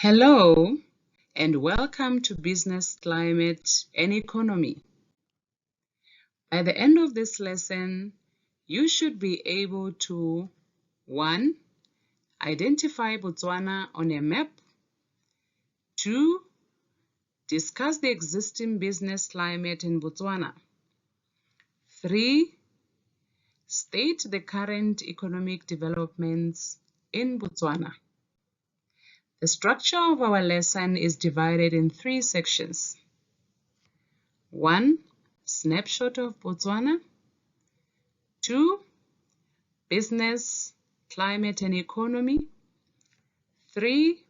Hello and welcome to Business, Climate and Economy. By the end of this lesson, you should be able to 1. Identify Botswana on a map. 2. Discuss the existing business climate in Botswana. 3. State the current economic developments in Botswana. The structure of our lesson is divided in 3 sections. 1. Snapshot of Botswana. 2. Business, climate and economy. 3.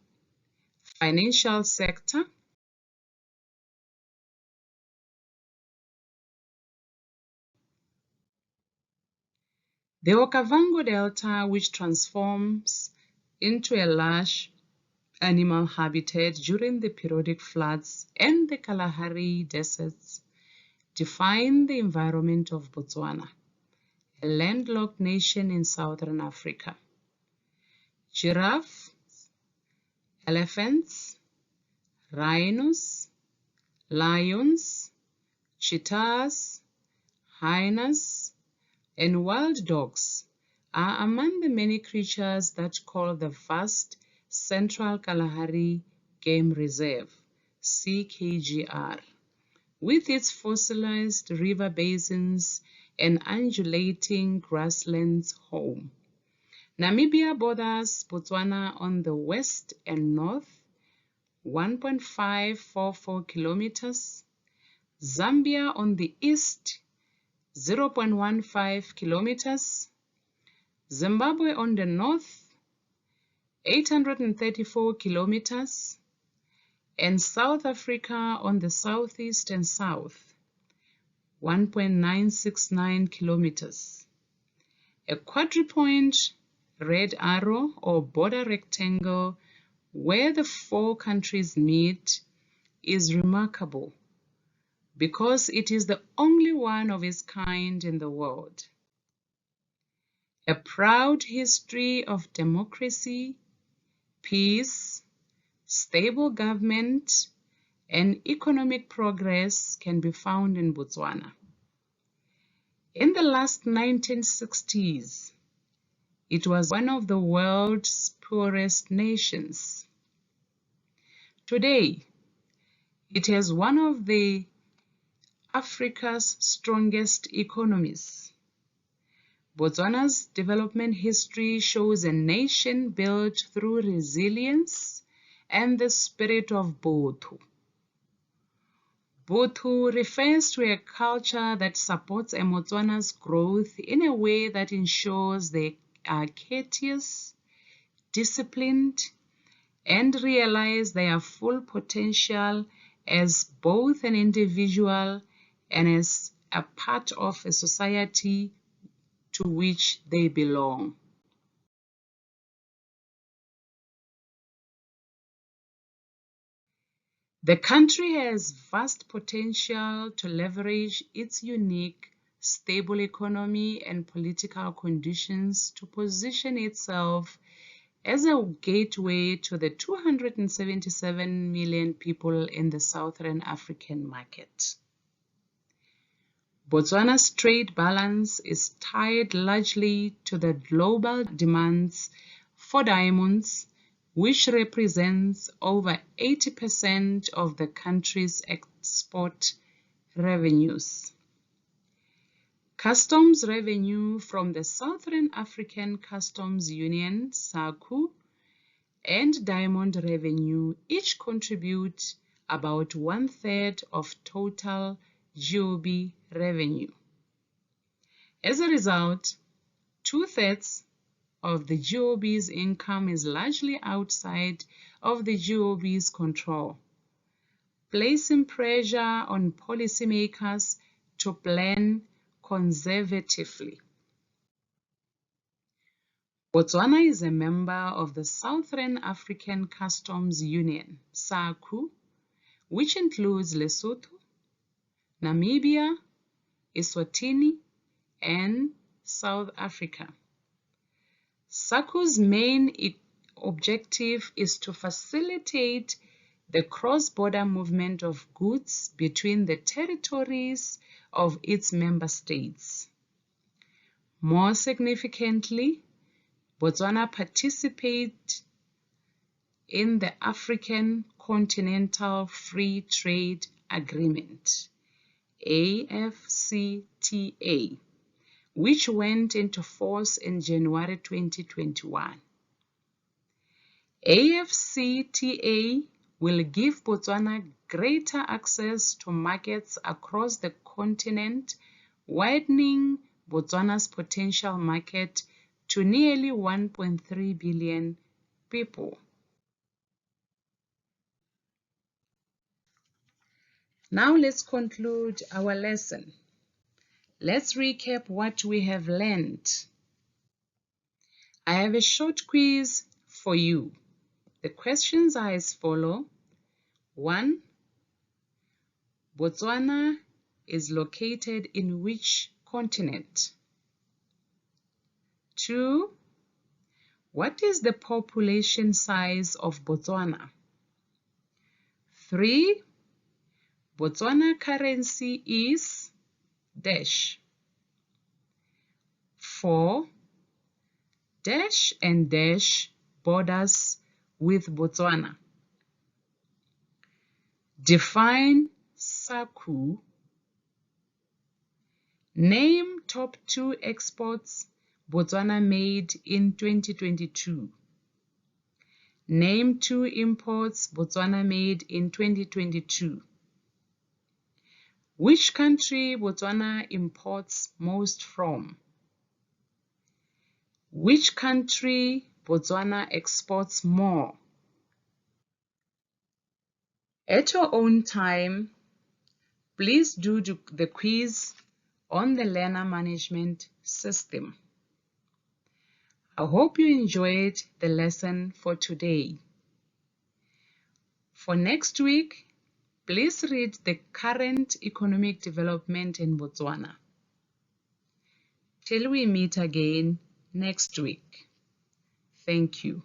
Financial sector. The Okavango Delta, which transforms into a large animal habitat during the periodic floods, and the Kalahari deserts define the environment of Botswana, a landlocked nation in southern Africa. Giraffes, elephants, rhinos, lions, cheetahs, hyenas, and wild dogs are among the many creatures that call the vast Central Kalahari Game Reserve, CKGR, with its fossilized river basins and undulating grasslands home. Namibia borders Botswana on the west and north, 1.544 kilometers, Zambia on the east, 0.15 kilometers, Zimbabwe on the north, 834 kilometers, and South Africa on the southeast and south, 1.969 kilometers. A quadrupoint red arrow or border rectangle where the 4 countries meet is remarkable because it is the only one of its kind in the world. A proud history of democracy, peace, stable government, and economic progress can be found in Botswana. In the last 1960s, it was one of the world's poorest nations. Today, it has one of Africa's strongest economies. Botswana's development history shows a nation built through resilience and the spirit of Botho. Botho refers to a culture that supports Botswana's growth in a way that ensures they are courteous, disciplined, and realize their full potential as both an individual and as a part of a society to which they belong. The country has vast potential to leverage its unique, stable economy and political conditions to position itself as a gateway to the 277 million people in the Southern African market. Botswana's trade balance is tied largely to the global demands for diamonds, which represents over 80% of the country's export revenues. Customs revenue from the Southern African Customs Union, SACU, and diamond revenue each contribute about 1/3 of total GOB revenue. As a result, 2/3 of the GOB's income is largely outside of the GOB's control, placing pressure on policymakers to plan conservatively. Botswana is a member of the Southern African Customs Union, SACU, which includes Lesotho, Namibia, Eswatini, and South Africa. SACU's main objective is to facilitate the cross-border movement of goods between the territories of its member states. More significantly, Botswana participates in the African Continental Free Trade Agreement, AfCFTA, which went into force in January 2021. AfCFTA will give Botswana greater access to markets across the continent, widening Botswana's potential market to nearly 1.3 billion people. Now let's conclude our lesson. Let's recap what we have learned. I have a short quiz for you. The questions are as follow. 1. Botswana is located in which continent? 2. What is the population size of Botswana? 3. Botswana currency is dash. 4. Dash and dash borders with Botswana. Define SACU. Name top 2 exports Botswana made in 2022. Name 2 imports Botswana made in 2022. Which country Botswana imports most from? Which country Botswana exports more? At your own time, please do the quiz on the learner management system. I hope you enjoyed the lesson for today. For next week, please read the current economic development in Botswana. Till we meet again next week. Thank you.